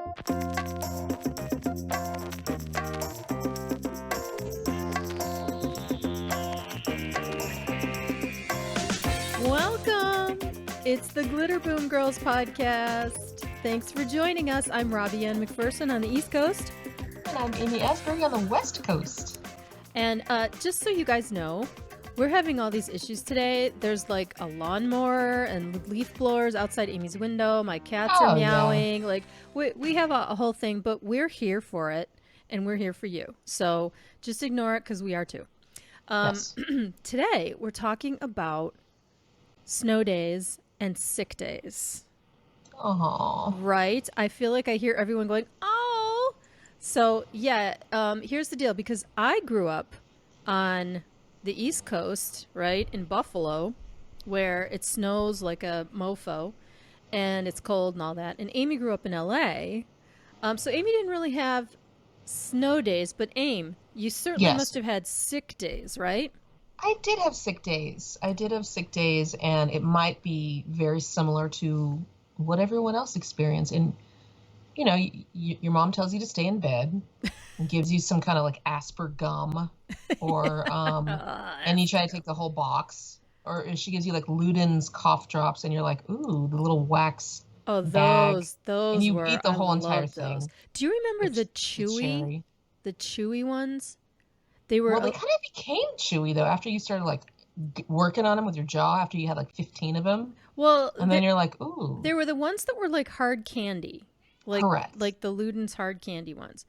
Welcome! It's the Glitter Boom Girls podcast. Thanks for joining us. I'm Robbie-Ann McPherson on the East Coast. And I'm Amy Aspergum on the West Coast. And just so you guys know, we're having all these issues today. There's like a lawnmower and leaf blowers outside Amy's window. My cats are meowing. Yeah. Like we have a whole thing, but we're here for it and we're here for you. So just ignore it because we are too. Yes. Today we're talking about snow days and sick days. Oh, right. I feel like I hear everyone going, "Oh." So yeah, here's the deal. Because I grew up on the East Coast, right, in Buffalo, where it snows like a mofo, and it's cold and all that. And Amy grew up in LA, so Amy didn't really have snow days. But Aim, you certainly must have had sick days, right? I did have sick days. And it might be very similar to what everyone else experienced. And, you know, your mom tells you to stay in bed and gives you some kind of like Aspergum or, and you try to take the whole box. Or she gives you like Lipton's cough drops and you're like, ooh, the little wax bag. Those and you were, eat the whole entire thing. Do you remember the chewy ones? They were. Well, they kind of became chewy though after you started like working on them with your jaw. After you had like 15 of them. Well, and then you're like, ooh. They were the ones that were like hard candy, like correct, like the Lipton's hard candy ones.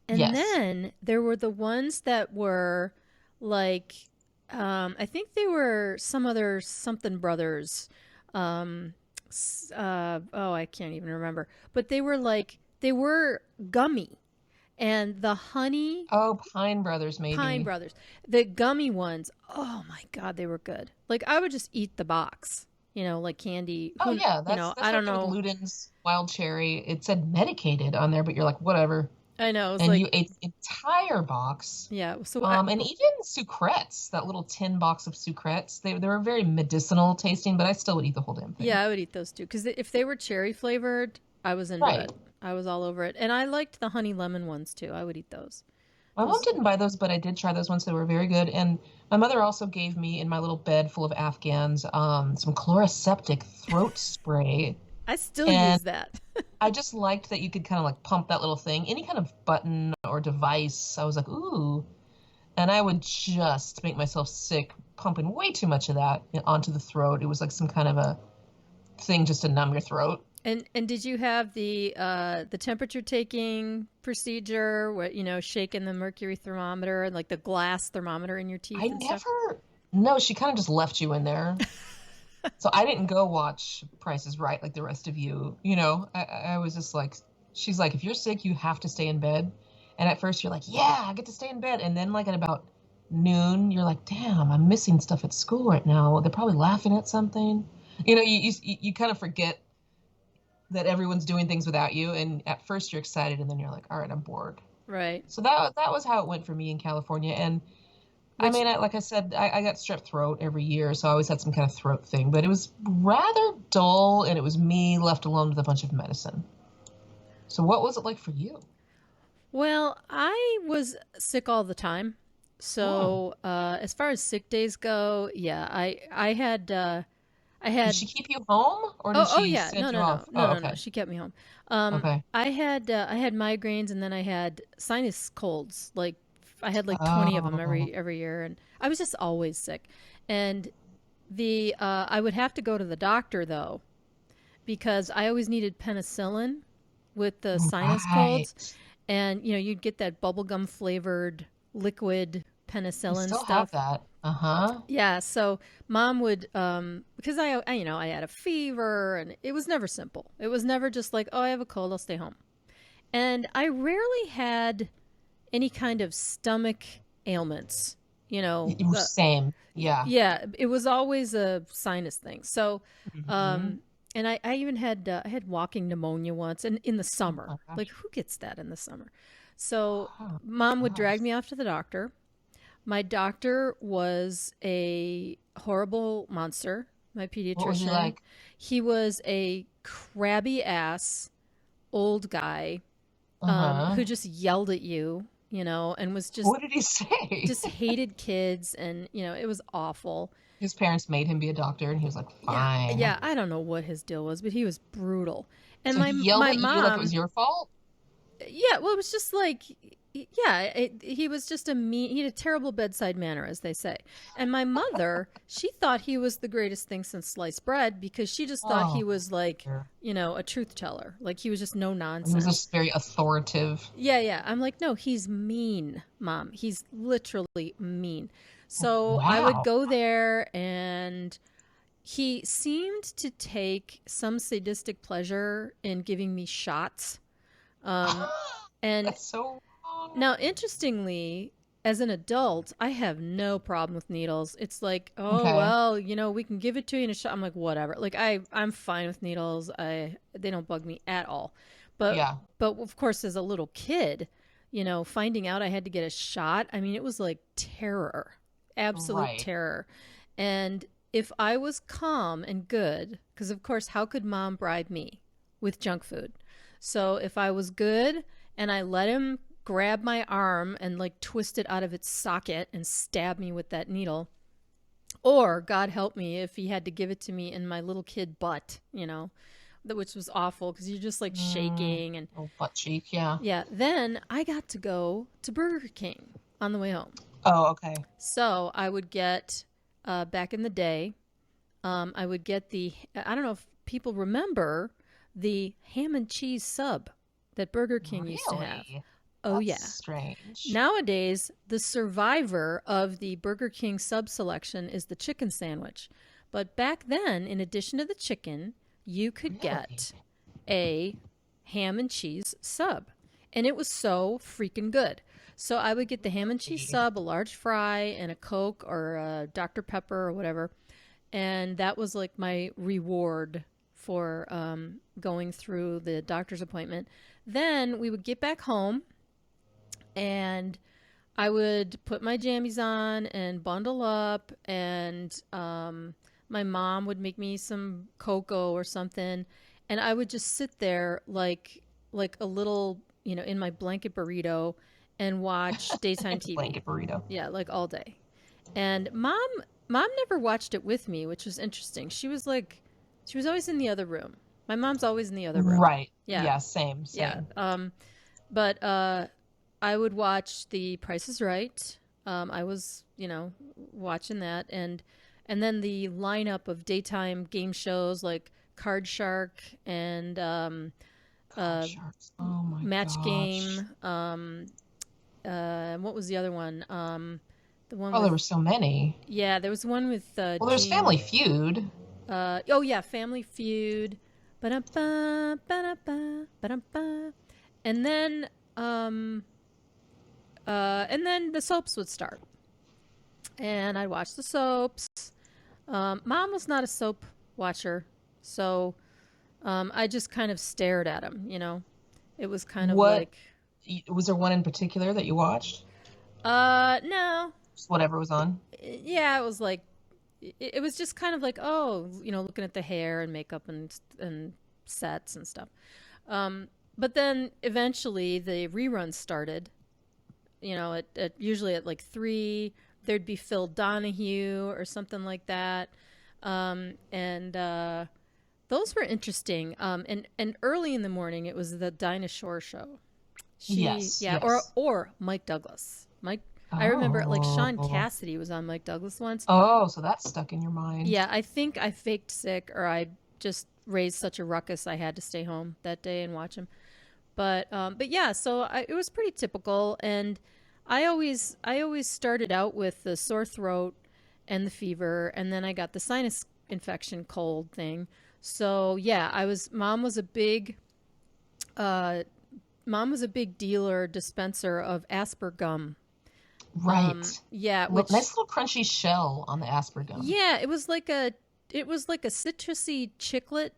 And then there were the ones that were like, I think they were some other something brothers. I can't even remember. But they were gummy. And the honey... Oh, Pine Brothers, maybe. Pine Brothers. The gummy ones, oh my God, they were good. Like, I would just eat the box, you know, like candy. Oh, yeah. That's I don't know. Lipton's Wild Cherry. It said medicated on there, but you're like, whatever. I know. And like, you ate the entire box. Yeah. So and even Sucrets, that little tin box of Sucrets, they were very medicinal tasting, but I still would eat the whole damn thing. Yeah, I would eat those too. Because if they were cherry flavored, I was into it. I was all over it. And I liked the honey lemon ones too. I would eat those. My mom didn't buy those, but I did try those ones. They were very good. And my mother also gave me, in my little bed full of Afghans, some Chloraseptic throat spray. I still use that. I just liked that you could kind of like pump that little thing. Any kind of button or device, I was like, ooh. And I would just make myself sick, pumping way too much of that onto the throat. It was like some kind of a thing just to numb your throat. And did you have the temperature taking procedure, what, you know, shaking the mercury thermometer and like the glass thermometer in your teeth? No, she kind of just left you in there. So I didn't go watch Price is Right like the rest of you. You know, I was just like, she's like, if you're sick, you have to stay in bed. And at first you're like, yeah, I get to stay in bed. And then like at about noon, you're like, damn, I'm missing stuff at school right now. They're probably laughing at something. You know, you kind of forget that everyone's doing things without you, and at first you're excited, and then you're like, all right, I'm bored. Right. So that was how it went for me in California. And like I said, I got strep throat every year, so I always had some kind of throat thing, but it was rather dull, and it was me left alone with a bunch of medicine. So what was it like for you? Well, I was sick all the time. So as far as sick days go, yeah, I had... Did she keep you home, or did she send you off? No. She kept me home. Okay. I had migraines, and then I had sinus colds. Like I had like 20 of them every year, and I was just always sick. And I would have to go to the doctor though, because I always needed penicillin with the sinus colds, and you know you'd get that bubblegum flavored liquid penicillin still stuff. Have that. Yeah, so mom would because I had a fever, and it was never simple. It was never just like, oh, I have a cold, I'll stay home. And I rarely had any kind of stomach ailments, you know. Same. Yeah. Yeah, it was always a sinus thing. So and I even had I had walking pneumonia once, and in the summer. Oh, like, who gets that in the summer? So mom would drag me off to the doctor. My doctor was a horrible monster, my pediatrician. What was he like? He was a crabby ass old guy Uh-huh. who just yelled at you, and was What did he say? just hated kids, and it was awful. His parents made him be a doctor, and he was like, Yeah, fine. yeah, I don't know what his deal was, but he was brutal. And So he yelled my at you like it was mom, your fault? yeah, well, it was just like, yeah, he was just he had a terrible bedside manner, as they say. And my mother, she thought he was the greatest thing since sliced bread because she just thought he Oh, was like, dear. a truth teller. Like he was just no He was nonsense. just very authoritative. Yeah, yeah. I'm like, no, he's mean, Mom. He's literally mean. So I would Wow. go there, and he seemed to take some sadistic pleasure in giving me shots. Um, and That's so wrong. now, interestingly, as an adult, I have no problem with needles. It's like, oh Okay. well, we can give it to you in a shot. I'm like, whatever. Like I'm fine with needles. They don't bug me at all. But Yeah. but of course, as a little kid, finding out I had to get a shot, I mean, it was like terror, absolute Right. terror. And if I was calm and good, because of course, how could Mom bribe me with junk food? So if I was good and I let him grab my arm and like twist it out of its socket and stab me with that needle, or God help me if he had to give it to me in my little kid butt, which was awful because you're just like Mm, shaking. And oh, butt cheek, yeah. yeah, then I got to go to Burger King on the way home. Oh, okay. So I would get, back in the day, I would get I don't know if people remember the ham and cheese sub that Burger King used to have. Really? Oh, That's yeah. strange. Nowadays, the survivor of the Burger King sub selection is the chicken sandwich. But back then, in addition to the chicken, you could Really? get a ham and cheese sub. And it was so freaking good. So I would get the ham and cheese sub, a large fry, and a Coke or a Dr. Pepper or whatever. And that was like my reward for going through the doctor's appointment. Then we would get back home, and I would put my jammies on and bundle up, and my mom would make me some cocoa or something, and I would just sit there like a little, in my blanket burrito and watch daytime TV. Blanket burrito. Yeah, like all day. And mom never watched it with me, which was interesting. She was always in the other room. My mom's always in the other room. Right. Yeah. Yeah, same, Yeah. same. But I would watch The Price is Right. I was, watching that, and then the lineup of daytime game shows like Card Shark and God, sharks. Oh my Match gosh. Game. What was the other one? The one Oh, there with, were so many. yeah, there was one with Well, there's Gene. Family Feud. Oh yeah, Family Feud. Ba-da-ba, ba-da-ba, ba-da-ba. And then the soaps would start. And I'd watch the soaps. Mom was not a soap watcher, so I just kind of stared at him, It was kind of What like, was there one in particular that you watched? no. Just whatever was on. Yeah, it was like, it was just kind of like, oh, looking at the hair and makeup and sets and stuff. But then eventually the reruns started. Usually at like 3, there'd be Phil Donahue or something like that, and those were interesting. And early in the morning, it was the Dinah Shore show. Yes, Yeah, yes. or Mike Douglas. I remember like Sean Oh. Cassidy was on Mike Douglas once. Oh, so that's stuck in your mind. Yeah, I think I faked sick, or I just raised such a ruckus I had to stay home that day and watch him. But yeah, so it was pretty typical, and I always started out with the sore throat and the fever, and then I got the sinus infection cold thing. So yeah, uh, mom was a big dealer dispenser of Aspergum. Right. Yeah, Nice little crunchy shell on the Aspergum. yeah, it was like a citrusy chiclet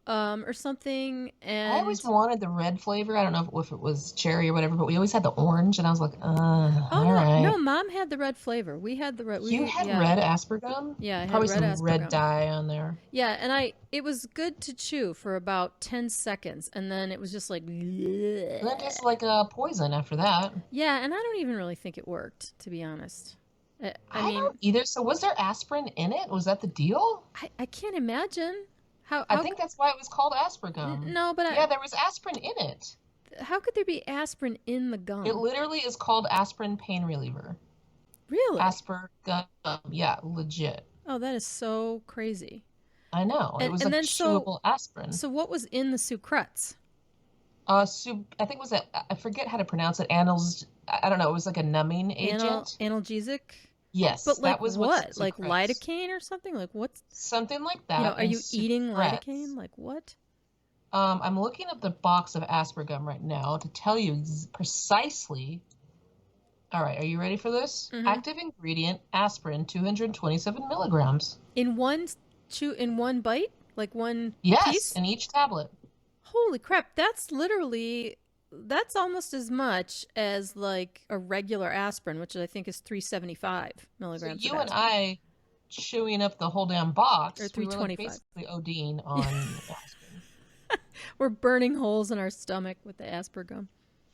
or something, I always and wanted the red flavor. I don't know if it was cherry or whatever, but we always had the orange, and I was like, oh all no, right. no, Mom had the red flavor. We had the red. You We had yeah, red Aspergum? yeah, I had Probably red some red Aspergum. dye on there. Yeah, and it was good to chew for about 10 seconds, and then it was just like, And then bleh. tastes like a poison after that. Yeah, and I don't even really think it worked, to be honest. I I don't mean, either. So was there aspirin in it? Was that the deal? I can't imagine I think that's why it was called Aspergum. no, but Yeah, there was aspirin in it. how could there be aspirin in the It gum? literally is called aspirin pain reliever. Really? Aspergum. Yeah, legit. Oh, that is so crazy. I know. It was And like then chewable aspirin. so what was in the Sucrets? I think it was I forget how to pronounce it. Anils. I don't know. It was like a numbing agent. Analgesic? Yes, But like that was what's what? Like Sucrets. lidocaine or something? Like what's, Something like you know, that. are And you eating lidocaine? Sucrets. Like what? I'm looking at the box of Aspergum right now to tell you precisely. All right, are you ready for this? Mm-hmm. Active ingredient, aspirin, 227 milligrams. In one in one bite? Like one Yes, piece? in each tablet. Holy crap, that's almost as much as like a regular aspirin, which I think is 375 So milligrams of you and aspirin. I chewing up the whole damn Or box, we were like 325. basically ODing on aspirin. We're burning holes in our stomach with the Aspergum.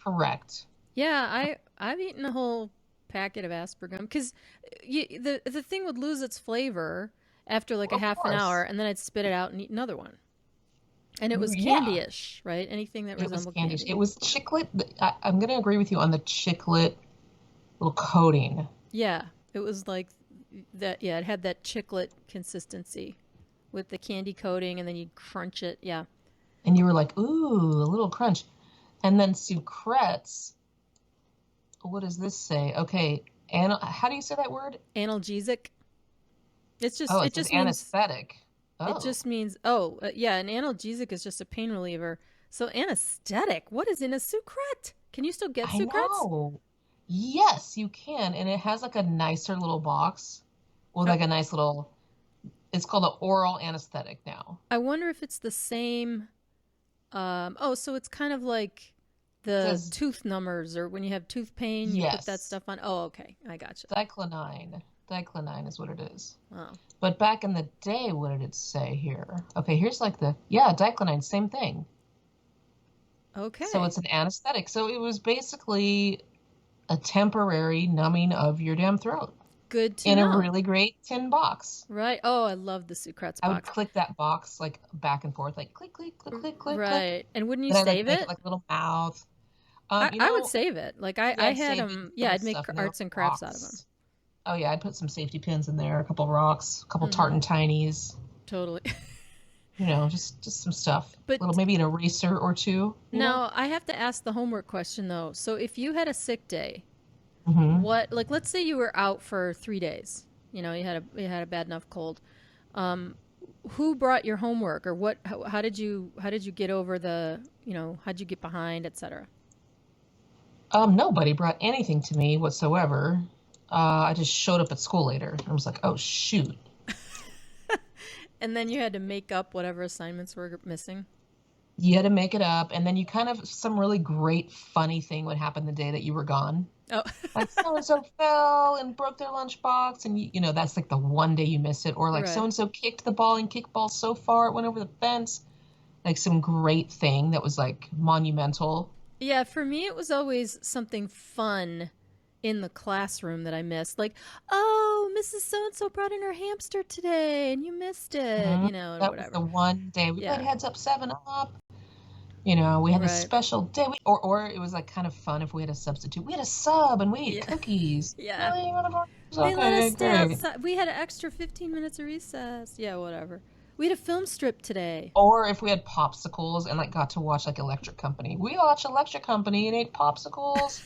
Correct. Yeah, I've eaten a whole packet of Aspergum because the thing would lose its flavor after like a Of half an hour, course. and then I'd spit it out and eat another one. And it was Yeah, candy-ish, right? Anything that it was resembled candy. candy. It was chiclet. I'm going to agree with you on the chiclet little coating. Yeah, it was like that. Yeah, it had that chiclet consistency with the candy coating, and then you'd crunch it. Yeah. And you were like, ooh, a little crunch. And then Sucrets, what does this say? Okay, how do you say that word? Analgesic. Oh, It it says just means anesthetic. it Oh, just means yeah, an analgesic is just a pain reliever. So anesthetic, what is in a Sucret? Can you still get I Sucrets? know. Yes, you can. And it has like a nicer little box with Oh, like a nice little, it's called an oral anesthetic now. I wonder if it's the same. Oh, so it's kind of like It the says tooth numbers, or when you have tooth pain, you put that yes, stuff on. Oh, okay, I gotcha. diclonine. Diclonine is what it is. Oh, But back in the day, what did it say here? Okay, here's like yeah, diclonine, same thing. So okay. it's an anesthetic. So it was basically a temporary numbing of your damn throat Good to in a know. really great tin box. Right. Oh, I love the Sucrets I would box. click that box like back and forth, like click, click, click, click, click, click. Right. And wouldn't you Then I like save make it? like a little mouth. I would save it. Like Yeah, I I'd had save it, them. put Yeah, little I'd make stuff in there, arts and crafts out of them. rocks. Oh yeah, I'd put some safety pins in there, a couple rocks, a couple Mm-hmm. tartan tinies, Totally. just some stuff. A little But maybe an eraser or two. now I have to ask the homework question though. So if you had a sick day, Hmm. what, like let's say you were out for 3 days. You know, you had a bad enough cold. Um, who brought your homework, or what? How did you get over the, you know, how'd you get behind, etc. Nobody brought anything to me whatsoever. I just showed up at school later. I was like, oh shoot. And then you had to make up whatever assignments were missing. You had to make it up, and then you kind of some really great funny thing would happen the day that you were gone. Oh, Like so and so fell and broke their lunchbox, and that's like the one day you miss it. Or like so right. and so kicked the ball and kickball so far it went over the fence. Like some great thing that was like monumental. Yeah, for me, it was always something fun in the classroom that I missed. Like, oh, Mrs. So and so brought in her hamster today and you missed it, Hmm. you know, or That was whatever. the one day we played Yeah, Heads Up 7 Up. We had this right. special day. Or it was like kind of fun if we had a substitute. We had a sub and we ate Yeah, cookies. yeah. Really, motherfuckers? They let us Okay, stay great. outside. We had an extra 15 minutes of recess. Yeah, whatever. We had a film strip today. Or if we had popsicles and like got to watch like Electric Company. We watched Electric Company and ate popsicles.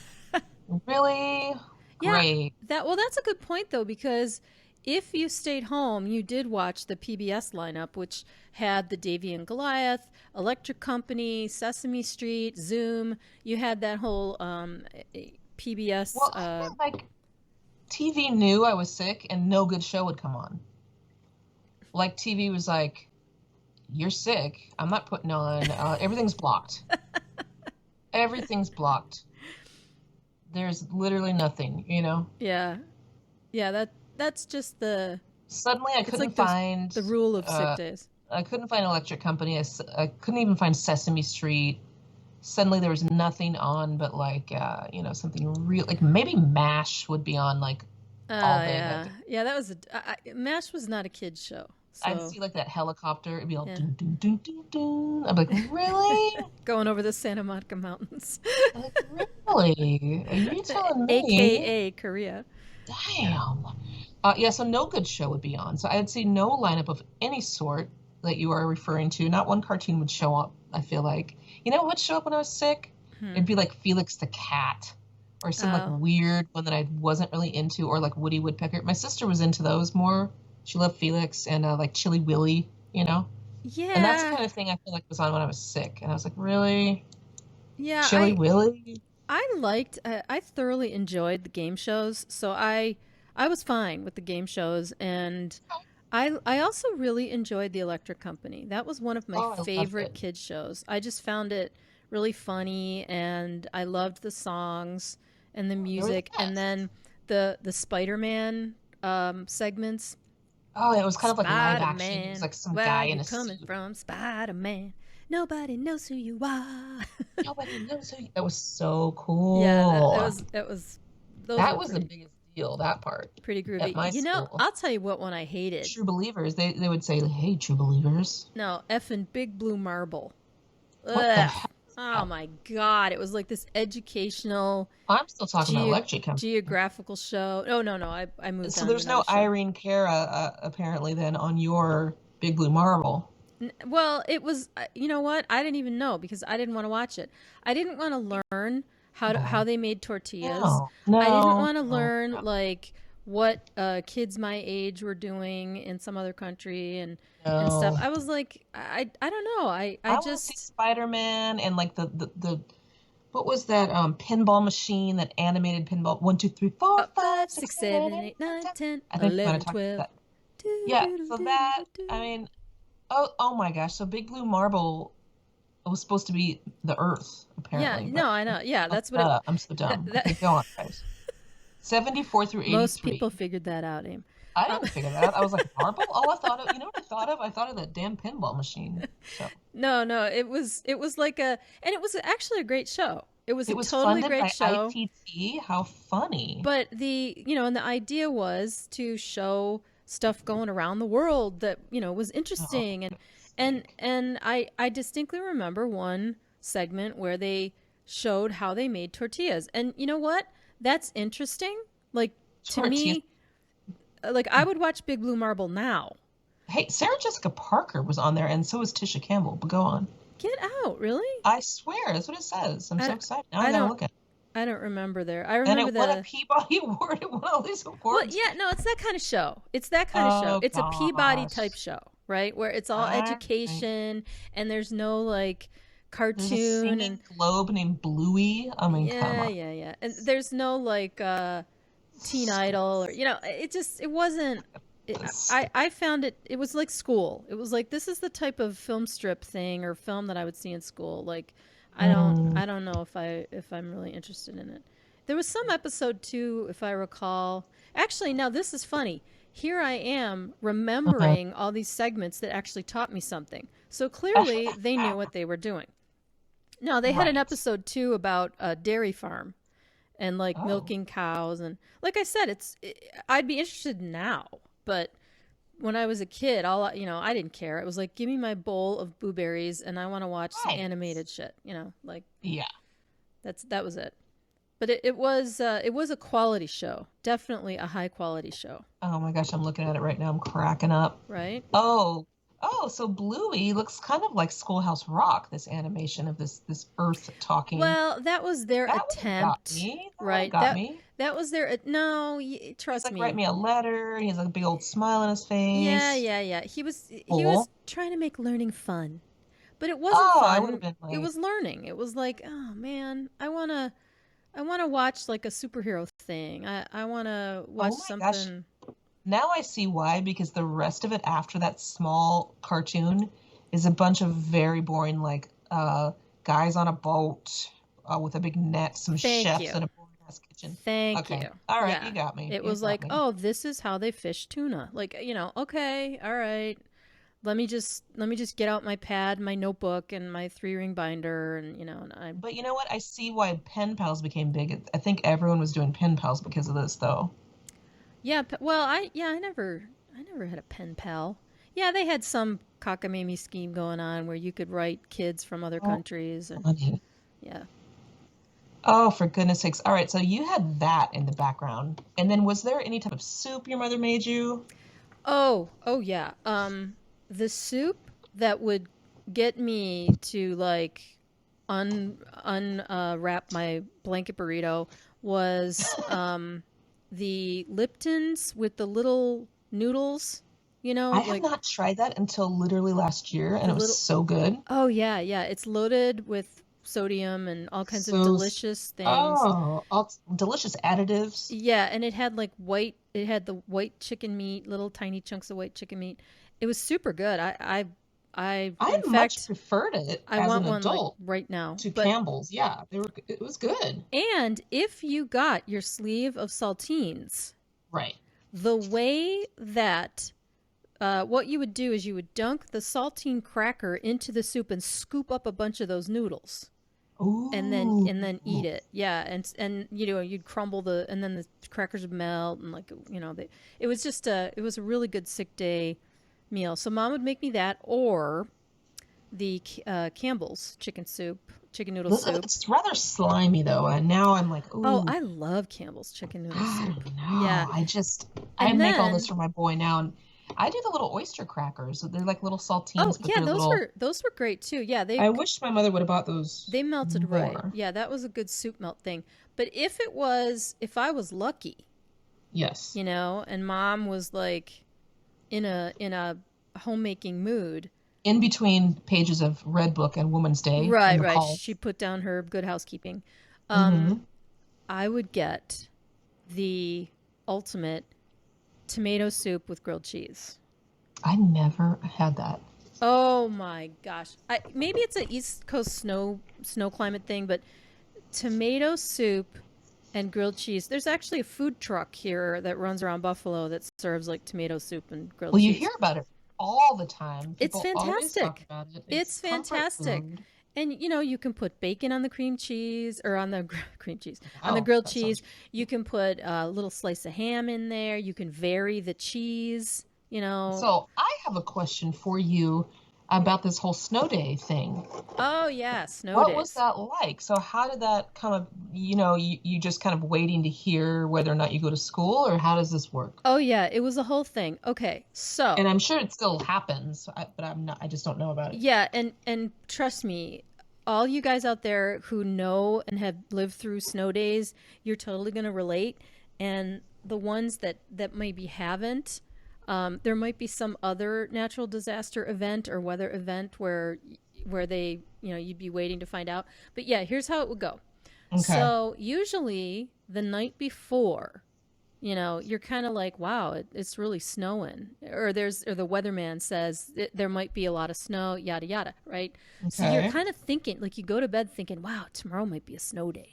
Really Yeah, great. that's a good point though, because if you stayed home, you did watch the PBS lineup, which had the Davy and Goliath, Electric Company, Sesame Street, Zoom. You had that whole PBS. Well, I felt like TV knew I was sick and no good show would come on. Like TV was like, you're sick. I'm not putting on, everything's blocked. Everything's blocked. There's literally nothing, you know? Yeah. Yeah, that's just the Suddenly I it's couldn't like find, the rule of sick uh, days. I couldn't find Electric Company. I couldn't even find Sesame Street. Suddenly there was nothing on but like, something real, like maybe MASH would be on like all day that Yeah. day. Yeah, that was MASH was not a kids show. I'd So, see like that helicopter. It'd be all yeah. doo doo doo doo doo. I'm like, really? Going over the Santa Monica Mountains. I'm like, really? Are you telling me? AKA Korea. Yeah. Damn. Yeah, so no good show would be on. So I'd see no lineup of any sort that you are referring to. Not one cartoon would show up, I feel like. You know what would show up when I was sick? Hmm. It'd be like Felix the Cat or some like Oh. weird one that I wasn't really into, or like Woody Woodpecker. My sister was into those more. She loved Felix and like Chilly Willy, you know? And that's the Yeah. kind of thing I feel like was on when I was sick. And I was like, really? Yeah, Chilly Willy? I thoroughly enjoyed the game shows. So I was fine with the game shows, and I also really enjoyed the Electric Company. That was one of my Oh, I loved favorite it. kids shows. I just found it really funny, and I loved the songs and the They were the music, and best. then the Spider-Man segments. Oh, it was kind of like live action. It was Spider-Man, like some where guy are you in a coming suit. from, Spider-Man? Nobody knows who you are. Nobody knows who. That was so Yeah, cool. that was those That were was the biggest deal, that part pretty at groovy. my You know, school. I'll tell you what one I hated. True Believers, they would say, hey, True Believers. No, effing Big Blue Marble. What the Ugh. heck is Oh that? my God. It was like this educational I'm still talking about ge Electric Company. geographical show. Oh, no, no. I moved So on to there's no another show. Irene Cara, apparently, then on your Big Blue Marble. Well, it was, you know what? I didn't even know because I didn't want to watch it. I didn't want to learn how No, they made tortillas. no, I didn't no, want to no, learn no. like what kids my age were doing in some other country and stuff. No. I was like, I don't know. I I want to see just Spider-Man and like the what was that pinball machine, that animated pinball? One, two, three, four, five, five, six, six, seven, seven, eight, eight, nine, nine, ten. 10, I think we might have 11, talked about 12. that. Do, Yeah, do, do, so do, that, do, I do. mean, oh my gosh. So Big Blue Marble was supposed to be the Earth, Yeah, apparently, but no, I know. Yeah, oh, that's what it. I'm so That, dumb. that Okay, go on, guys. 74 through most people 83. figured that out, Aim. I Um, didn't figure that out. I was like, marble? Oh, I thought of, you know what I thought of? I thought of that damn pinball machine. So no, no, it was like and it was actually a great show. It was it a was totally funded great by show. ITT. How funny. But and the idea was to show stuff going around the world that, was Oh, interesting. for And goodness and sake. and I distinctly remember one segment where they showed how they made tortillas. And you know what? That's interesting. Like, to Tortillas. me, like, I would watch Big Blue Marble now. Hey, Sarah Jessica Parker was on there, and so was Tisha Campbell. But go on. Get out, really? I swear, that's what it says. I'm so I excited. Now I I gotta don't look at it. I don't remember there. I And remember it won a the Peabody Award. It won all these Well, awards. yeah, no, it's that kind of show. It's that kind of show. Oh It's a Peabody gosh. type show, right? Where it's all All right. education and there's no like There's a cartoon and singing globe named Bluey. I mean, come yeah, on. yeah, yeah. And there's no like Teen Idol or it wasn't I found it was like school. It was like this is the type of film strip thing or film that I would see in school. Like Mm, I don't know if I'm really interested in it. There was some episode too, if I recall. Actually, now this is funny. Here I am uh-huh. remembering all these segments that actually taught me something. So clearly they knew what they were doing. No, they had an Right. episode too about a dairy farm and like Oh. milking cows and like I said, I'd be interested now, but when I was a kid, I didn't care. It was like, give me my bowl of blueberries and I want to watch some Right. animated shit, like Yeah. that was it. But it was a quality show, definitely a high quality show, Oh my gosh, I'm looking at it right now. I'm cracking up. right? Oh, oh, so Bluey looks kind of like Schoolhouse Rock, this animation of this Earth talking. Well, that was their That would have got attempt, me. That would have right? got That me. that was their no. He's Trust like, write me. me a letter. He has like a big old smile on his Yeah, face. yeah, yeah. He was Cool. trying to make learning fun, but it wasn't Oh, I would have fun. been It like, was learning. It was like, oh man, I wanna watch like a superhero thing. I wanna watch oh my gosh. something. Now I see why, because the rest of it after that small cartoon is a bunch of very boring, like, guys on a boat with a big net, some Thank chefs you. in a boring ass kitchen. Thank Okay. you. All right, you Yeah. got me. It You was got like, me. oh, this is how they fish tuna. Like, okay, all right. Let me just get out my pad, my notebook, and my 3-ring binder, and and I. But you know what? I see why pen pals became big. I think everyone was doing pen pals because of this, though. Yeah, well, I never had a pen pal. Yeah, they had some cockamamie scheme going on where you could write kids from other Oh, countries, and funny. yeah. Oh, for goodness sakes. All right, so you had that in the background. And then was there any type of soup your mother made you? Oh yeah. The soup that would get me to like unwrap my blanket burrito was the Liptons with the little noodles, I have like not tried that until literally last year, and the it was little. so good. Oh yeah, yeah. It's loaded with sodium and all kinds of So, delicious things. oh, all delicious additives. Yeah, and it had like white. It had the white chicken meat, little tiny chunks of white chicken meat. It was super good. I In much fact, preferred it I as want an one like adult right now. to But Campbell's. Yeah, it was good. and if you got your sleeve of saltines, Right. the way that what you would do is you would dunk the saltine cracker into the soup and scoop up a bunch of those noodles. Ooh. And then eat it. Yeah, and you'd crumble and then the crackers would melt and like it was just it was a really good sick day meal. So mom would make me that or the Campbell's chicken noodle soup. It's rather slimy though, and now I'm like, Oh, ooh, I love Campbell's chicken noodle I soup. don't Yeah, know. I and make all this then for my boy now, and I do the little oyster crackers. They're like little oh saltines, but yeah, they're those little. were great too. Yeah, I wish my mother would have bought those they melted right. more. Yeah, that was a good soup melt thing. But if I was lucky, Yes. and mom was like in a homemaking mood. In between pages of Red Book and Woman's Day Right, and the right. call. She put down her good housekeeping. Mm-hmm. I would get the ultimate tomato soup with grilled cheese. I never had that. Oh my gosh. Maybe it's an East Coast snow climate thing, but tomato soup and grilled cheese. There's actually a food truck here that runs around Buffalo that serves like tomato soup and grilled Well, you cheese. hear about it all the time. It's People always talk fantastic. about it. It's It's comfort fantastic. food. And you can put bacon on the cream cheese or on the cream cheese, on the Oh, grilled that sounds. cheese. You can put a little slice of ham in there. You can vary the cheese. So I have a question for you about this whole snow day thing. Oh yeah, snow What was days. that like? So how did that kind of, you just kind of waiting to hear whether or not you go to school, or how does this work? Oh yeah, it was a whole thing. Okay, And so I'm sure it still happens, but I just don't know about it. yeah, and trust me, all you guys out there who know and have lived through snow days, you're totally gonna relate. And the ones that maybe haven't, there might be some other natural disaster event or weather event where they you'd be waiting to find out. But yeah, here's how it would go. Okay. So usually the night before, you're kind of like, wow, it's really snowing, or the weatherman says there might be a lot of snow, yada yada, right? So you're Okay. kind of thinking, like, you go to bed thinking, wow, tomorrow might be a snow day.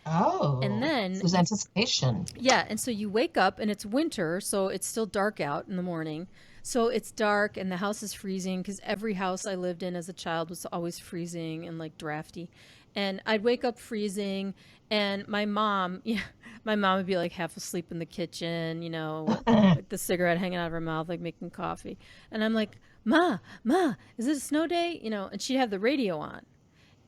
And Oh, then there's anticipation. yeah, and so you wake up and it's winter, so it's still dark out in the morning. So it's dark and the house is freezing because every house I lived in as a child was always freezing and like drafty. And I'd wake up freezing, and my mom, yeah, my mom would be like half asleep in the kitchen, with like the cigarette hanging out of her mouth, like making coffee. And I'm like, Ma, is it a snow day? And she'd have the radio on.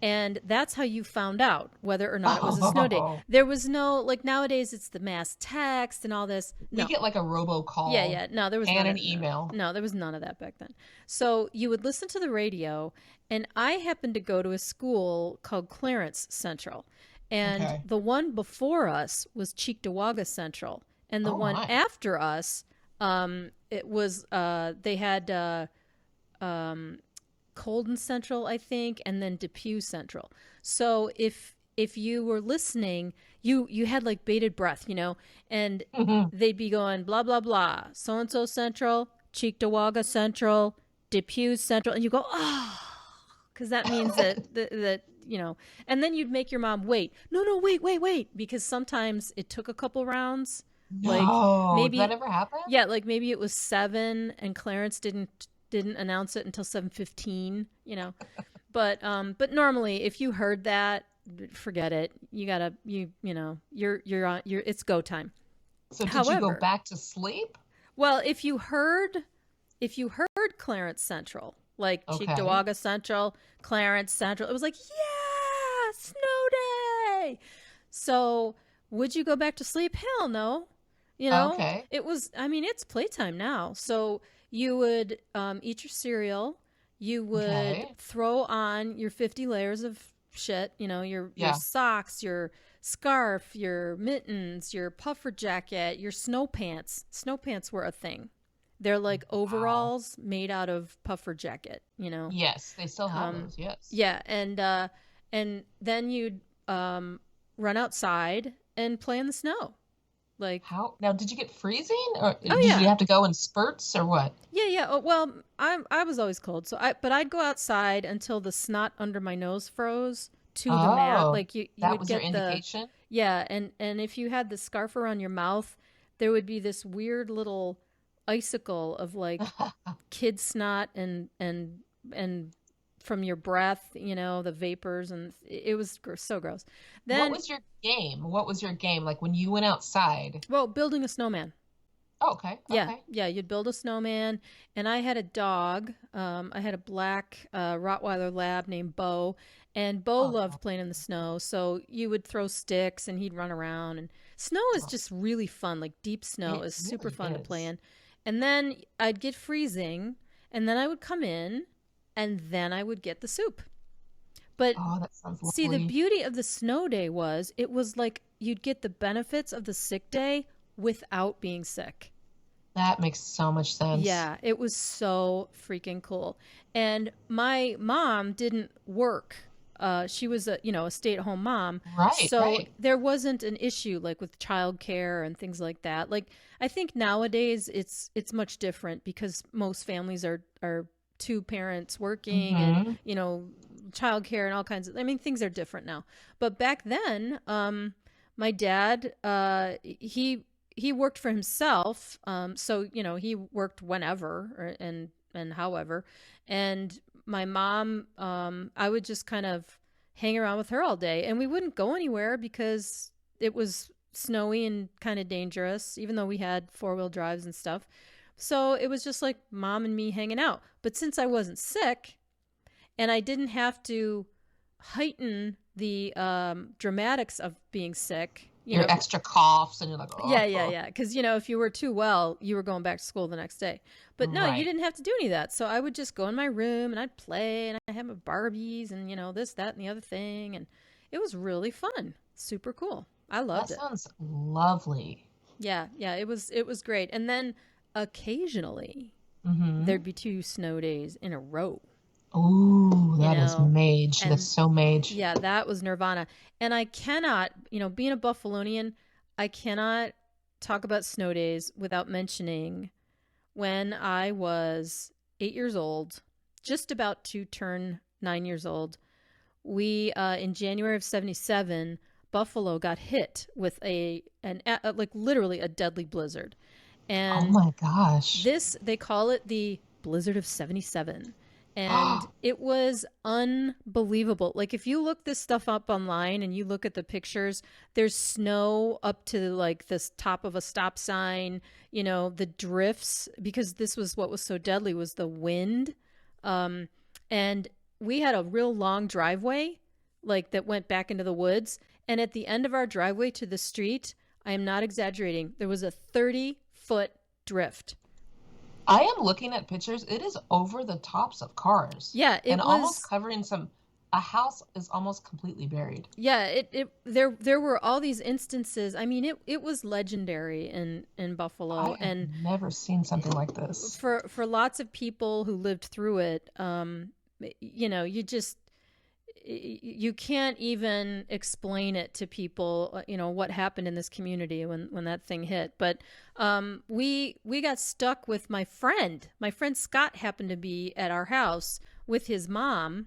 And that's how you found out whether or not it was a snow day. Oh, There was no, like, nowadays it's the mass text and all this. we No. get like a Yeah, robocall yeah. No, there was and none of an email. no, there was none of that back then. So you would listen to the radio, and I happened to go to a school called Clarence Central. And Okay. the one before us was Cheektowaga Central. And the Oh one my. after us, it was they had um Colden Central, I think, and then Depew Central. So if you were listening, you had like bated breath, and Mhm. they'd be going blah blah blah, so and so Central, Cheektowaga Central, Depew Central, and you go, oh, because that means that and then you'd make your mom wait. No, no, wait, because sometimes it took a couple rounds. Like No, did that maybe, ever happen? yeah, like maybe it was 7, and Clarence didn't announce it until 7:15. But normally, if you heard that, forget it. You gotta you're on it's go time. So did you go However, back to sleep? well, if you heard Clarence Central, like Okay. Cheektowaga Central, Clarence Central, it was like, yeah, snow day. So would you go back to sleep? Hell no. Okay. It was, I mean, it's playtime now. So you would eat your cereal. You would Okay. throw on your 50 layers of shit, your Yeah. socks, your scarf, your mittens, your puffer jacket, your snow pants. Snow pants were a thing. They're like Wow. overalls made out of puffer jacket. Yes, they still have Um, those. Yes. yeah, and then you'd run outside and play in the snow. Like, How now, did you get freezing or oh did you yeah, have to go in spurts or what? yeah. Oh, well, I was always cold, but I'd go outside until the snot under my nose froze to the mat. Oh, Like you that would was your get the indication? yeah, and if you had the scarf around your mouth, there would be this weird little icicle of like kid snot and from your breath, the vapors, and it was so gross. What Then, was your game? What was your game like when you went outside? well, building a snowman. Oh, okay. Yeah, Okay. yeah, you'd build a snowman, and I had a dog. I had a black Rottweiler lab named Bo, and Bo Oh, loved playing in the snow. So you would throw sticks, and he'd run around. And snow is oh, just really fun. Like deep snow it is super really fun to play is. in. And then I'd get freezing, and then I would come in, and then I would get the soup. But Oh, that sounds see, the lovely. beauty of the snow day was it was like you'd get the benefits of the sick day without being sick. That makes so much sense. Yeah, it was so freaking cool. And my mom didn't work. She was a stay-at-home mom. Right, So right. there wasn't an issue like with childcare and things like that. Like I think nowadays it's much different because most families are two parents working and, Mm-hmm. childcare and all kinds of, I mean, things are different now. But back then, my dad, he worked for himself. So he worked whenever and however. And my mom, I would just kind of hang around with her all day, and we wouldn't go anywhere because it was snowy and kind of dangerous, even though we had 4-wheel drives and stuff. So it was just like mom and me hanging out. But since I wasn't sick and I didn't have to heighten the dramatics of being sick, Your extra coughs and you're like, oh, yeah. Because, if you were too well, you were going back to school the next day. But no, you right. didn't have to do any of that. So I would just go in my room and I'd play and I had my Barbies and, this, that, and the other thing. And it was really fun. Super cool. I That loved it. sounds lovely. Yeah. It was great. And then occasionally Mm-hmm. there'd be 2 snow days in a row, Ooh, you that is know, mage. That's and so mage. yeah, that was Nirvana. And I cannot, being a Buffalonian, I cannot talk about snow days without mentioning when I was 8 years old, just about to turn 9 years old. We in January of '77, Buffalo got hit with like literally a deadly blizzard, Oh and my gosh. they call it the blizzard of '77. And it was unbelievable. Like if you look this stuff up online and you look at the pictures, there's snow up to like this top of a stop sign, the drifts, because this was what was so deadly was the wind. And we had a real long driveway like that went back into the woods, and at the end of our driveway to the street, I am not exaggerating, there was a 30-foot drift. I am looking at pictures. It is over the tops of cars Yeah, and it almost was. covering some. A house is almost completely buried. Yeah, there were all these instances. I mean, it was legendary in I Buffalo, have and never seen something like this. for lots of people who lived through it, you just you can't even explain it to people, what happened in this community when that thing hit. But we got stuck with my friend. My friend Scott happened to be at our house with his mom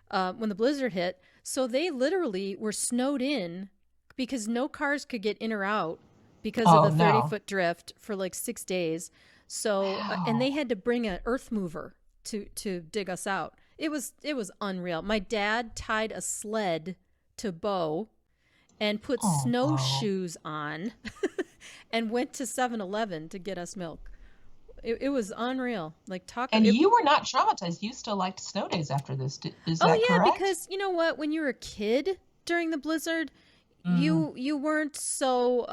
when the blizzard hit. So they literally were snowed in because no cars could get in or out because of Oh the no. 30-foot drift for like 6 days. So and they Wow. had to bring an earth mover to dig us out. It was unreal. My dad tied a sled to Bo and put Oh, Bo. snowshoes on and went to 7-Eleven to get us milk. It was unreal. Like talk And it, you were not traumatized. You still liked snow days after this. Is that Oh yeah, correct? because you know what? When you were a kid during the blizzard, Mm. you weren't so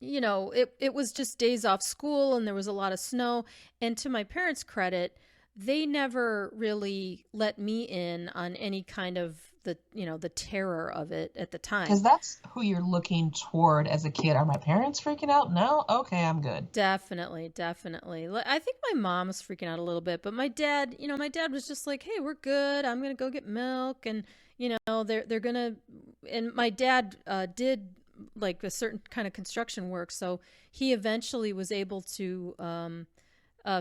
it was just days off school and there was a lot of snow. And to my parents' credit, they never really let me in on any kind of the terror of it at the time. Because that's who you're looking toward as a kid. Are my parents freaking out? No? Okay, I'm good. Definitely, definitely. I think my mom was freaking out a little bit, but my dad was just like, "Hey, we're good. I'm gonna go get milk," and they're gonna. And my dad did like a certain kind of construction work, so he eventually was able to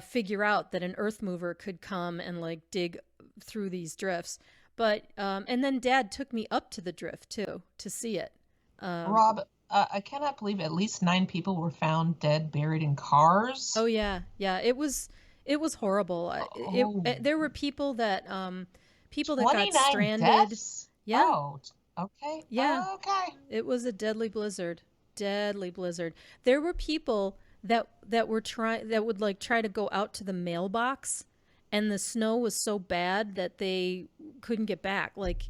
figure out that an earth mover could come and like dig through these drifts. But and then Dad took me up to the drift too to see it. Um, Rob, I cannot believe at least 9 people were found dead, buried in cars. Oh yeah, yeah. It was horrible. Oh, There were people that got 29 stranded. deaths? Yeah, Oh, okay. yeah. Okay. It was a deadly blizzard. Deadly blizzard. There were people that would like try to go out to the mailbox, and the snow was so bad that they couldn't get back. Like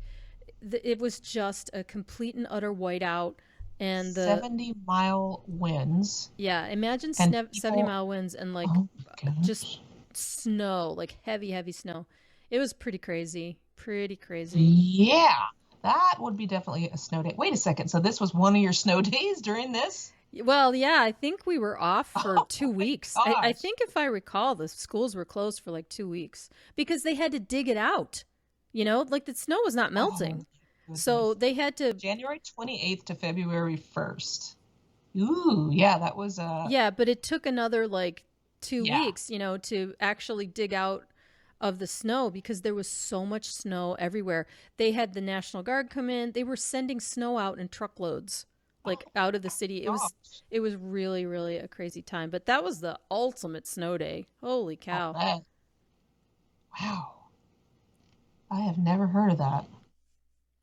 it was just a complete and utter whiteout. And the 70-mile winds Yeah, imagine and 70 people. mile winds and like Oh my just gosh. snow, like heavy, heavy snow. It was pretty crazy. Pretty crazy. Yeah, that would be definitely a snow day. Wait a second. So this was one of your snow days during this? Well, yeah, I think we were off for Oh two my weeks. I gosh. think if I recall, the schools were closed for like 2 weeks because they had to dig it out. Like the snow was not Oh melting. my So goodness. they had to, January 28th to February 1st. Ooh, yeah, that was yeah, but it took another like two yeah. weeks, to actually dig out of the snow because there was so much snow everywhere. They had the National Guard come in. They were sending snow out in truckloads, like Oh out of the city. It was gosh. it was really, really a crazy time. But that was the ultimate snow day. Holy Oh, cow. man. Wow. I have never heard of that.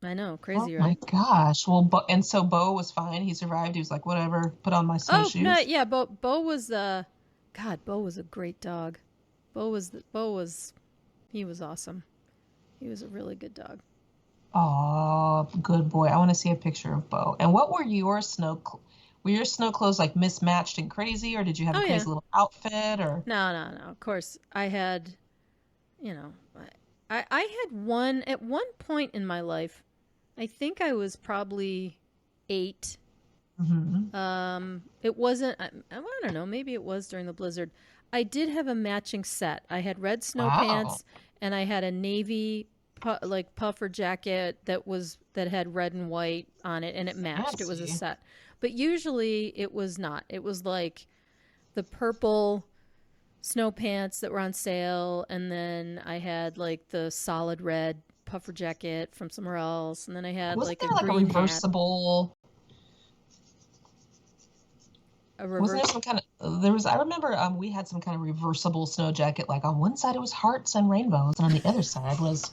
I know, Oh crazy, my right? gosh. Well, and so Bo was fine. He survived. He was like, whatever, put on my Oh, no, snowshoes. yeah, Bo was God, Bo was a great dog. Bo was he was awesome. He was a really good dog. Oh, good boy. I want to see a picture of Bo. And what were your were your snow clothes like mismatched and crazy, or did you have a Oh yeah. crazy little outfit or No, no, no. Of course, I had, you know, I had one at one point in my life. I think I was probably 8. hmm It wasn't. I don't know. Maybe it was during the blizzard. I did have a matching set. I had red snow Wow. pants, and I had a navy like puffer jacket that had red and white on it, and it matched. It was a Fancy. set. But usually it was not. It was like the purple snow pants that were on sale, and then I had like the solid red puffer jacket from somewhere else, and then I had Wasn't like a there like a green hat, reversible a Wasn't there reverse. some kind of there was I remember we had some kind of reversible snow jacket, like on one side it was hearts and rainbows and on the other side was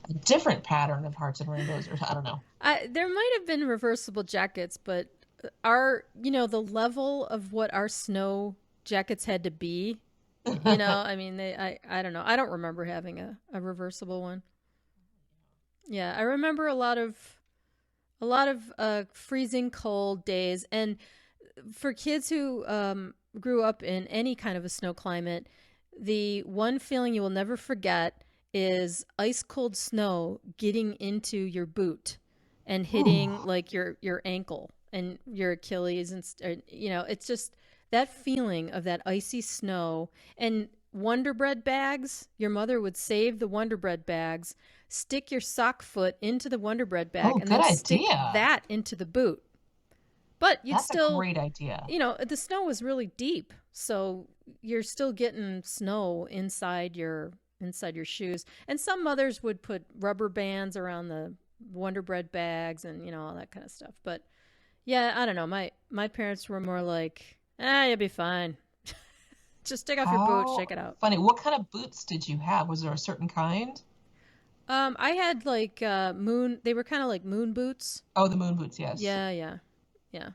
a different pattern of hearts and rainbows, or I don't know. There might have been reversible jackets, but the level of what our snow jackets had to be, I mean, I don't know. I don't remember having a reversible one. Yeah, I remember a lot of freezing cold days. And for kids who grew up in any kind of a snow climate, the one feeling you will never forget is ice cold snow getting into your boot and Ooh. hitting like your ankle and your Achilles, and it's just that feeling of that icy snow. And Wonder Bread bags. Your mother would save the Wonder Bread bags, stick your sock foot into the Wonder Bread bag, Oh, and good then stick idea. that into the boot. But you'd That's a still, great idea. the snow was really deep, so you're still getting snow inside your shoes. And some mothers would put rubber bands around the Wonder Bread bags and all that kind of stuff. But yeah, I don't know. My parents were more like, you'll be fine. Just take off your boots, How shake it out. funny. What kind of boots did you have? Was there a certain kind? I had like moon. They were kind of like moon boots. Oh, the moon boots, yes. Yeah, yeah, yeah.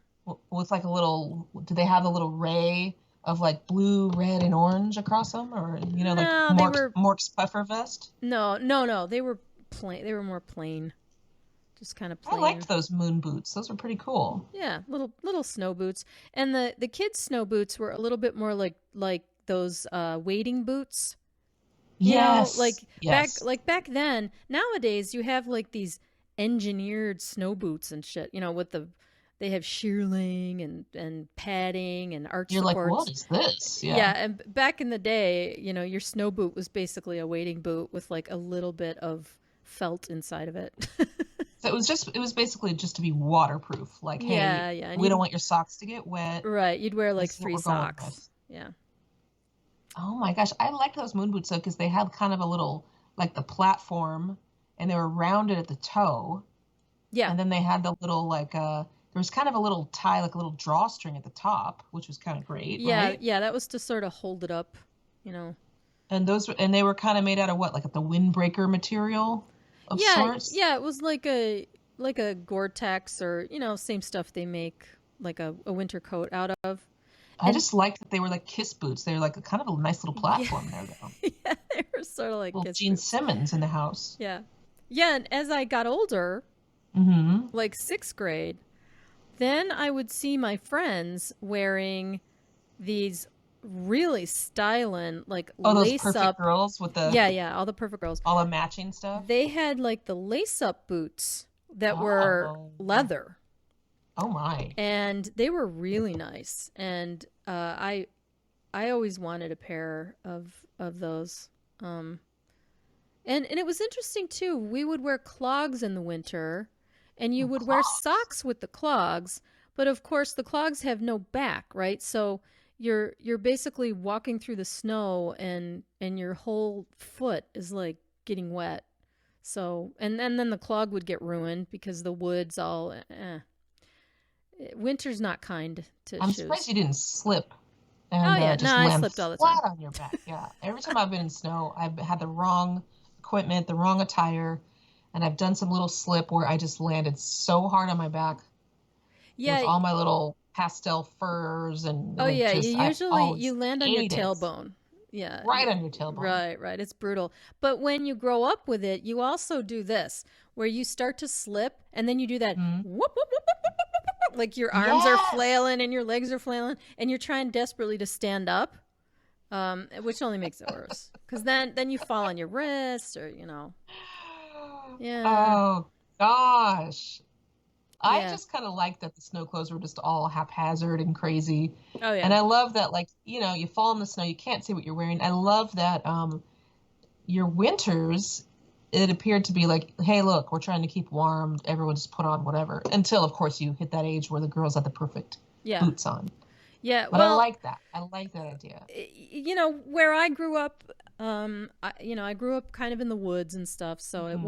With like a little, do they have a little ray of like blue, red, and orange across them? Or, like No, they were Mork's puffer vest? no. They were plain. They were more plain, just kind of I plain. liked those moon boots. Those were pretty cool. Yeah, little snow boots. And the kids' snow boots were a little bit more like those wading boots. Like Yes. back then. Nowadays, you have like these engineered snow boots and shit. They have shearling and padding and arch You're like, supports. what is this? Yeah, and back in the day, your snow boot was basically a wading boot with like a little bit of felt inside of it. So it was basically just to be waterproof. Like, Yeah, hey, yeah. And we don't want your socks to get wet. right, you'd wear like This is what 3 we're going socks. with. Yeah. Oh my gosh, I liked those moon boots though because they had kind of a little like the platform, and they were rounded at the toe, Yeah. and then they had the little like there was kind of a little tie, like a little drawstring at the top, which was kind of great, Yeah, right? yeah, that was to sort of hold it up, you know. And they were kind of made out of what, like the windbreaker material of Yeah, sorts. yeah, it was like a Gore-Tex or, same stuff they make like a winter coat out of. I And just liked that they were like kiss boots. They were like kind of a nice little yeah, platform there, though. yeah, they were sort of like Little kiss Gene boots. Simmons in the house. Yeah. Yeah, and as I got older, Mm-hmm. like 6th grade, then I would see my friends wearing these really styling, like Oh, those lace perfect up. girls with Yeah, yeah, all the perfect girls. all the matching stuff. They had like the lace up boots that were Oh, leather, oh my. and they were really nice. And I always wanted a pair of those. And it was interesting too. We would wear clogs in the winter, and you Oh, would wear clogs. socks with the clogs, but of course the clogs have no back, right? So you're basically walking through the snow, and your whole foot is like getting wet. So and then the clog would get ruined because the wood's all winter's not kind to I'm surprised shoes. you didn't slip Oh and yeah, no, just I land slipped all the flat time. on your back. Yeah. Every time I've been in snow, I've had the wrong equipment, the wrong attire, and I've done some little slip where I just landed so hard on my back with Yeah. all my little pastel furs, and Oh like yeah, you just I usually always you land on your hate it. tailbone. Yeah. Right on your tailbone. Right, right. It's brutal. But when you grow up with it, you also do this where you start to slip and then you do that Mhm. whoop, whoop, whoop, whoop, whoop, whoop, whoop, whoop, like your arms are Yes. flailing and your legs are flailing and you're trying desperately to stand up, which only makes it worse. Because then you fall on your wrist or, Yeah. Oh gosh. I Yeah. just kind of like that the snow clothes were just all haphazard and crazy. Oh, And yeah. I love that, like, you fall in the snow, you can't see what you're wearing. I love that your winters, it appeared to be like, hey, look, we're trying to keep warm. Everyone just put on whatever. Until, of course, you hit that age where the girls had the perfect Yeah. boots on. Yeah. But I Well, like that. I like that idea. where I grew up, I grew up kind of in the woods and stuff, so it Hmm.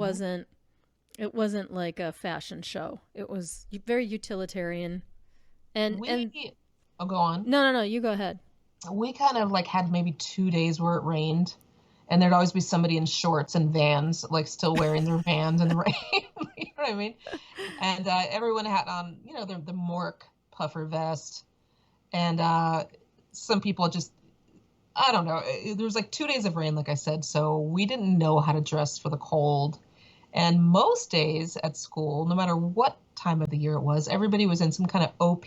wasn't like a fashion show. It was very utilitarian. And I'll go on. no, you go ahead. We kind of like had maybe 2 days where it rained, and there'd always be somebody in shorts and Vans, like still wearing their Vans in the rain. You know what I mean? And everyone had on, the Mork puffer vest, and some people just, I don't know. There was like 2 days of rain, like I said, so we didn't know how to dress for the cold. And most days at school, no matter what time of the year it was, everybody was in some kind of OP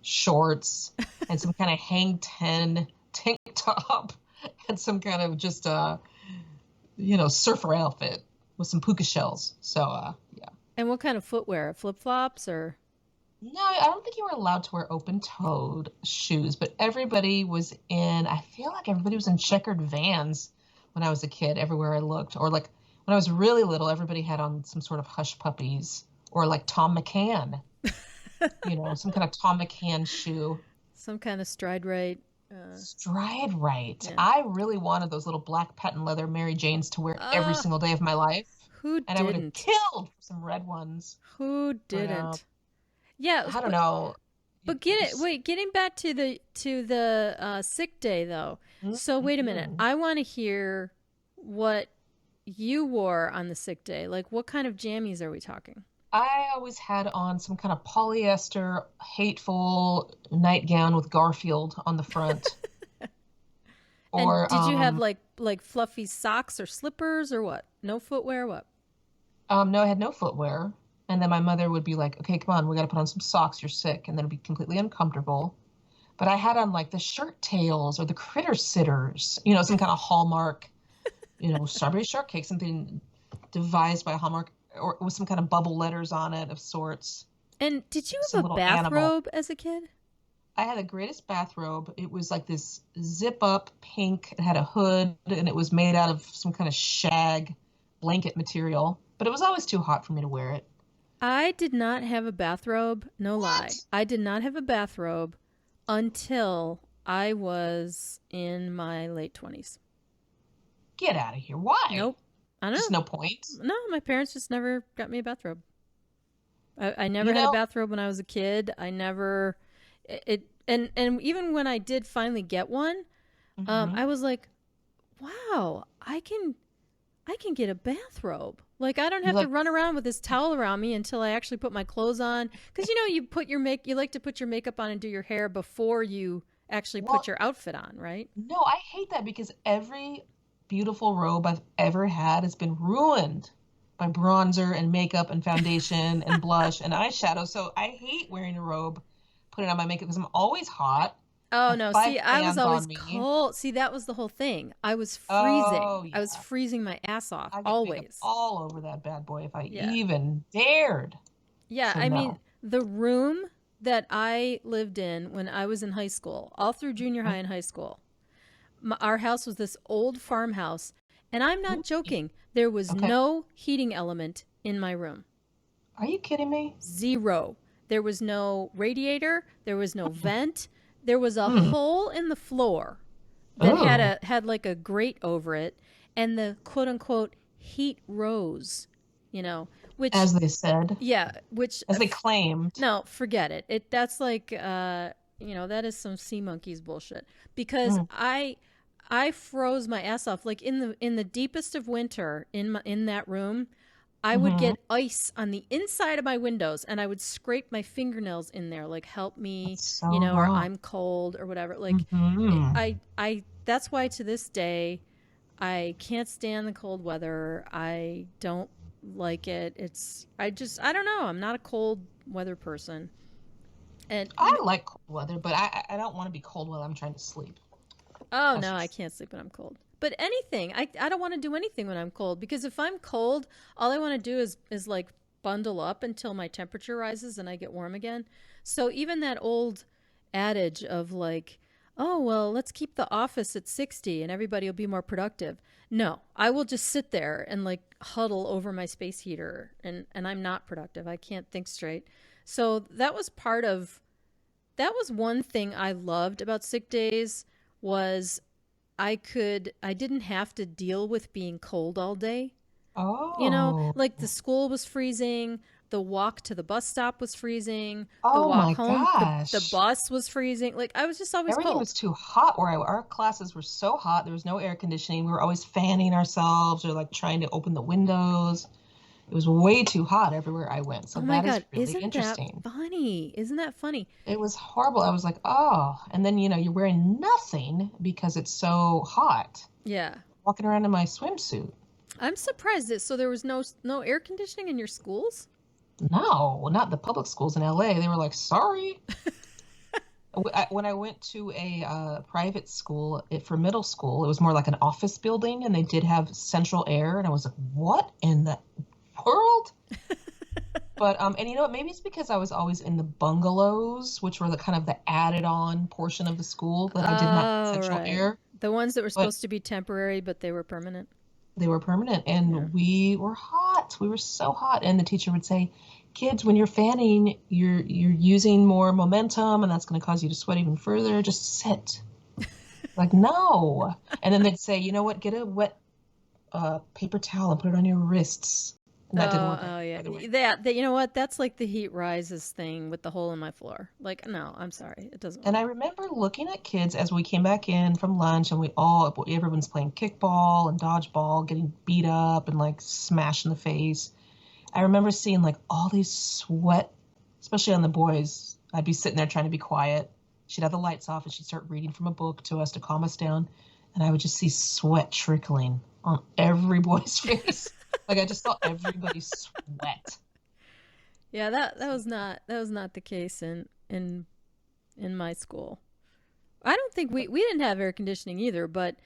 shorts and some kind of hang 10 tank top and some kind of just surfer outfit with some puka shells. So yeah. And what kind of footwear? Flip-flops or? No, I don't think you were allowed to wear open-toed shoes, but everybody was in, I feel like everybody was in checkered Vans when I was a kid, everywhere I looked. Or like when I was really little, everybody had on some sort of Hush Puppies or like Tom McCann, some kind of Tom McCann shoe. Some kind of stride right. Uh, Stride right. yeah. I really wanted those little black patent leather Mary Janes to wear every Uh, single day of my life, who and I would have didn't? killed for some red ones. Who But didn't? Yeah, I don't know. but getting back to the sick day though. So wait a minute. Mhm. I want to hear what you wore on the sick day. Like what kind of jammies are we talking? I always had on some kind of polyester, hateful nightgown with Garfield on the front. And Or did you have like fluffy socks or slippers or what? No footwear, what? no, I had no footwear. And then my mother would be like, "Okay, come on, we got to put on some socks. You're sick." And then it'd be completely uncomfortable. But I had on like the shirt tails or the critter sitters, some kind of Hallmark, strawberry shortcake, something devised by Hallmark, or with some kind of bubble letters on it of sorts. And did you Some have a little animal. bathrobe as a kid? I had the greatest bathrobe. It was like this zip up pink. It had a hood and it was made out of some kind of shag blanket material. But it was always too hot for me to wear it. I did not have a bathrobe, no lie. What? I did not have a bathrobe until I was in my late 20s. Get out of here. Why? Nope. I don't Just know. no point. No, my parents just never got me a bathrobe. I never You had a know? bathrobe when I was a kid. I never and even when I did finally get one, Hmm. I was like, wow, I can get a bathrobe. Like I don't You have to like run around with this towel around me until I actually put my clothes on. Because you like to put your makeup on and do your hair before you actually put well, your outfit on, right? no, I hate that because every beautiful robe I've ever had has been ruined by bronzer and makeup and foundation and blush and eyeshadow. So I hate wearing a robe, putting on my makeup because I'm always hot. I Oh have no, five see, I was fans always on me. cold. See, that was the whole thing. I was freezing. Oh, I was yeah. freezing my ass off I get makeup always. all over that bad boy if I Yeah. even dared. Yeah, So I mean, no. the room that I lived in when I was in high school, all through junior high and high school, our house was this old farmhouse, and I'm not Mhm. joking. There was Okay. no heating element in my room. Are you kidding me? Zero. There was no radiator, there was no vent. There was a Mm. hole in the floor that Oh, had like a grate over it, and the quote unquote heat rose, you know, which as they said, yeah, which as they claimed. no, forget it. That's like that is some sea monkeys bullshit because Mm. I froze my ass off like in the deepest of winter in that room. I would Hmm. get ice on the inside of my windows and I would scrape my fingernails in there like help me, That's so or hot. I'm cold or whatever. Like Hmm. I that's why to this day I can't stand the cold weather. I don't like it. I don't know. I'm not a cold weather person. And I like cold weather, but I don't want to be cold while I'm trying to sleep. oh That's no, I just can't sleep when I'm cold. But anything, I don't want to do anything when I'm cold because if I'm cold, all I want to do is like bundle up until my temperature rises and I get warm again. So even that old adage of like, oh well, let's keep the office at 60 and everybody will be more productive. No, I will just sit there and like huddle over my space heater and I'm not productive. I can't think straight. So that was one thing I loved about sick days was I didn't have to deal with being cold all day. oh, Like the school was freezing, the walk to the bus stop was freezing, the oh walk my home, the gosh. bus was freezing. Like I was just always Everything cold. was too hot where our classes were so hot. There was no air conditioning. We were always fanning ourselves or like trying to open the windows. It was way too hot everywhere I went. So Oh my that is god, really isn't that interesting. funny? Isn't that funny? It was horrible. I was like, oh, and then you're wearing nothing because it's so hot. Yeah. Walking around in my swimsuit. I'm surprised that so there was no air conditioning in your schools? No, not the public schools in LA. They were like, sorry. When I went to a private school for middle school, it was more like an office building, and they did have central air. And I was like, what in the world? But and you know what? Maybe it's because I was always in the bungalows, which were the kind of the added on portion of the school that I did not get Oh, central right. air. The ones that were But supposed to be temporary, but they were permanent. they were permanent, Yeah. and we were hot. We were so hot, and the teacher would say, "Kids, when you're fanning, you're using more momentum, and that's going to cause you to sweat even further. Just sit." Like, no. And then they'd say, "You know what? Get a wet paper towel and put it on your wrists." And that didn't Oh, work either, oh yeah. by the way. That you know what? That's like the heat rises thing with the hole in my floor. Like, no, I'm sorry, it doesn't And work. I remember looking at kids as we came back in from lunch, and everyone's playing kickball and dodgeball, getting beat up and like smashed in the face. I remember seeing like all these sweat, especially on the boys. I'd be sitting there trying to be quiet. She'd have the lights off and she'd start reading from a book to us to calm us down. And I would just see sweat trickling on every boy's face. Like I just saw everybody sweat. Yeah, that was not the case in my school. I don't think we didn't have air conditioning either, but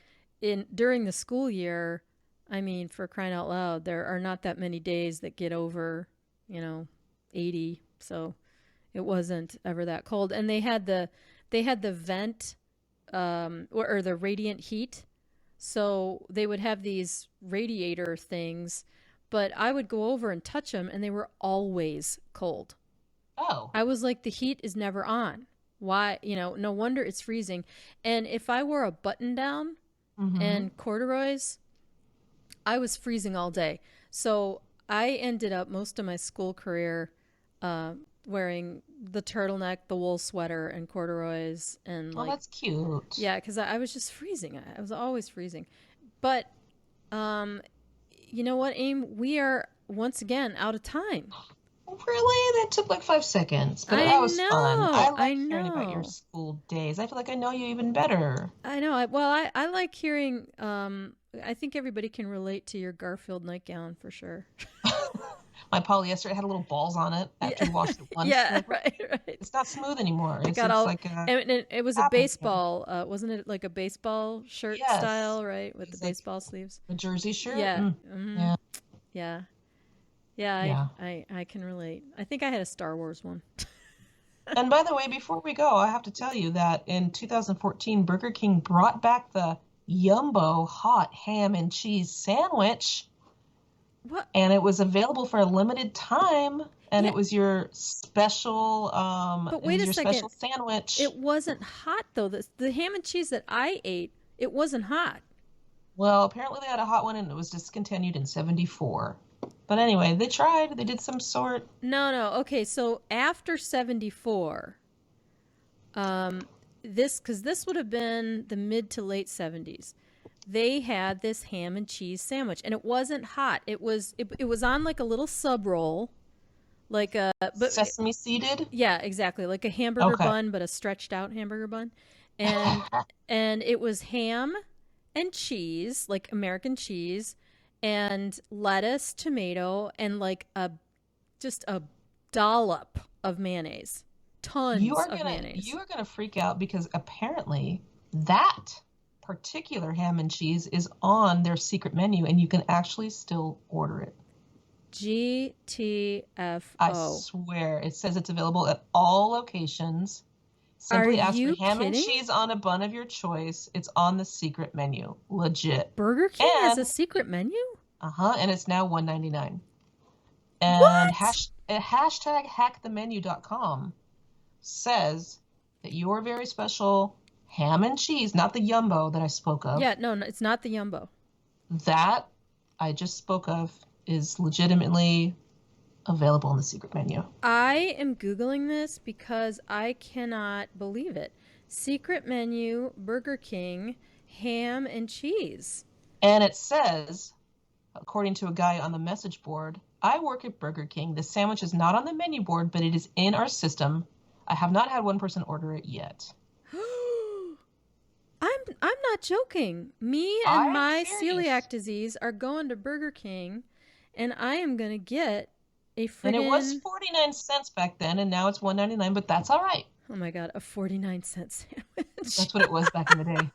in during the school year, I mean, for crying out loud, there are not that many days that get over, 80. So it wasn't ever that cold. And they had the vent or the radiant heat. So they would have these radiator things, but I would go over and touch them and they were always cold. Oh. I was like, the heat is never on. Why? No wonder it's freezing. And if I wore a button down Mm-hmm. and corduroys, I was freezing all day. So I ended up most of my school career uh, wearing the turtleneck, the wool sweater, and corduroys. And Oh, like, that's cute. yeah, because I was just freezing. I was always freezing. But um, you know what, Aim? We are once again out of time. Really? That took like 5 seconds, but I that was fun. I know. I like hearing about your know. school days. I feel like I know you even better. I know. I like hearing. I think everybody can relate to your Garfield nightgown for sure. My polyester, it had little balls on it after Yeah, you washed it once. You're yeah, like, what? right, right. It's not smooth anymore. It It's got it's all, like a and it was a happened again. baseball. Wasn't it like a baseball shirt Yes. style, right, with the It's like baseball sleeves? a jersey shirt. Yeah. Yeah. Yeah. Yeah. I, Yeah. I I can relate. I think I had a Star Wars one. And by the way, before we go, I have to tell you that in 2014, Burger King brought back the Yumbo hot ham and cheese sandwich, What? and it was available for a limited time, and Yeah. it was your special But it wait was a your second. special sandwich. It wasn't hot though. The ham and cheese that I ate, it wasn't hot. Well, apparently they had a hot one and it was discontinued in 74. But anyway, they tried. They did some sort. No, no. Okay, so after 74, um, because this would have been the mid to late 70s. They had this ham and cheese sandwich, and it wasn't hot. It was on like a little sub roll, like a but Sesame seeded? yeah, exactly, like a hamburger Okay. bun, but a stretched out hamburger bun, and and it was ham and cheese, like American cheese, and lettuce, tomato, and like a just a dollop of mayonnaise, You tons are of gonna mayonnaise. you are gonna freak out because apparently that particular ham and cheese is on their secret menu and you can actually still order it. I GTFO. swear. It says it's available at all locations. Are Simply ask for you ham and kidding? cheese on a bun of your choice. It's on the secret menu. Legit. Burger King has a And secret menu? and it's now 199. And What? hashtag hackthemenu.com says that your very special ham and cheese, not the Yumbo that I spoke of, Yeah, no, no, it's not the Yumbo. that I just spoke of is legitimately available in the secret menu. I am Googling this because I cannot believe it. Secret menu, Burger King, ham and cheese. And it says, according to a guy on the message board, I work at Burger King. The sandwich is not on the menu board, but it is in our system. I have not had one person order it yet. I'm not joking. Me and I'm my serious. celiac disease are going to Burger King, and I am gonna get a And it was friggin' 49 cents back then, and now it's 199, but that's all right. oh my god, a 49-cent sandwich. That's what it was back in the day.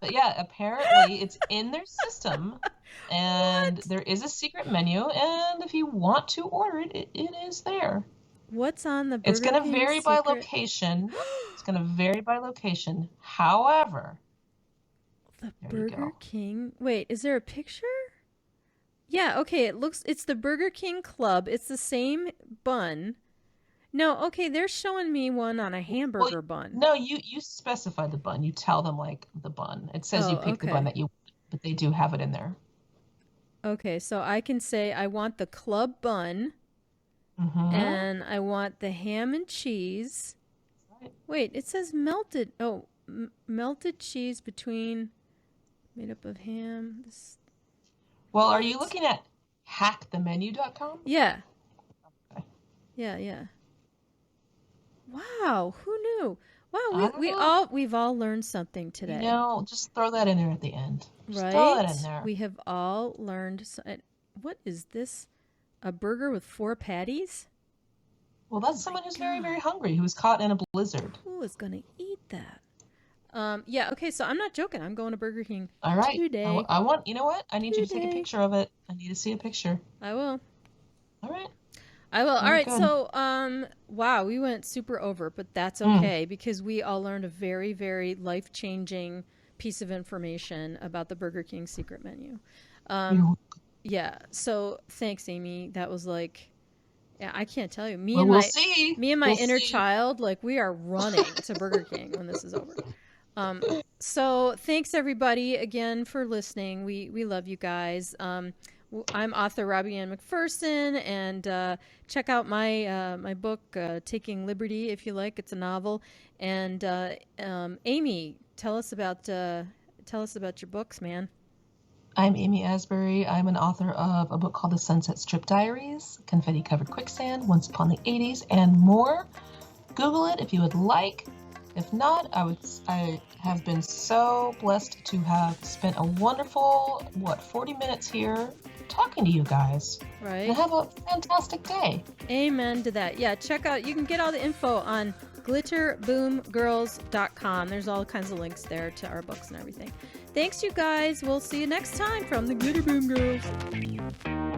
But yeah, apparently it's in their system, and What? there is a secret menu, and if you want to order it, it is there. What's on the It's Burger going to King vary by secret? location. It's going to vary by location. However, The there you Burger go. King. Wait, is there a picture? Yeah, okay, it's the Burger King Club. It's the same bun. No, okay, they're showing me one on a Well, hamburger bun. no, you specify the bun. You tell them like the bun. It says you Oh, pick the bun okay. that you want, but they do have it in there. Okay, so I can say I want the club bun Mm-hmm. and I want the ham and cheese. Right. Wait, it says melted. Oh, melted cheese between made up of ham. Well, are you What? looking at hackthemenu.com? Yeah. Okay. Yeah, yeah. Wow, who knew? Wow, I don't know. we've all learned something today. Just throw that in there at the end. Just throw that in Right? there. We have all learned what is this? A burger with 4 patties? Well, Oh that's my someone who's very, very god. hungry, who was caught in a blizzard. Who is going to eat that? Yeah, okay, so I'm not joking. I'm going to Burger King All right. today. I want, you know what? I need you to take a Today. picture of it. I need to see a picture. I will. All right. I will. All Very right. good. So, wow, we went super over, but that's Mm. okay because we all learned a very, very life-changing piece of information about the Burger King secret menu. Um, You, yeah. So, thanks, Amy. That was like, yeah, I can't tell you. well, we'll see. Me and my We'll inner see. child, like, we are running to Burger King when this is over. So thanks everybody again for listening. We love you guys. I'm author Robbie-Ann McPherson, and check out my book Taking Liberty if you like. It's a novel. And Amy, tell us about your books, man. I'm Amy Asbury. I'm an author of a book called The Sunset Strip Diaries, Confetti Covered Quicksand, Once Upon the 80s, and more. Google it if you would like. If not, I have been so blessed to have spent a wonderful, 40 minutes here talking to you guys. Right? And have a fantastic day. Amen to that. Yeah, check out. You can get all the info on glitterboomgirls.com. There's all kinds of links there to our books and everything. Thanks, you guys. We'll see you next time from the Glitter Boom Girls.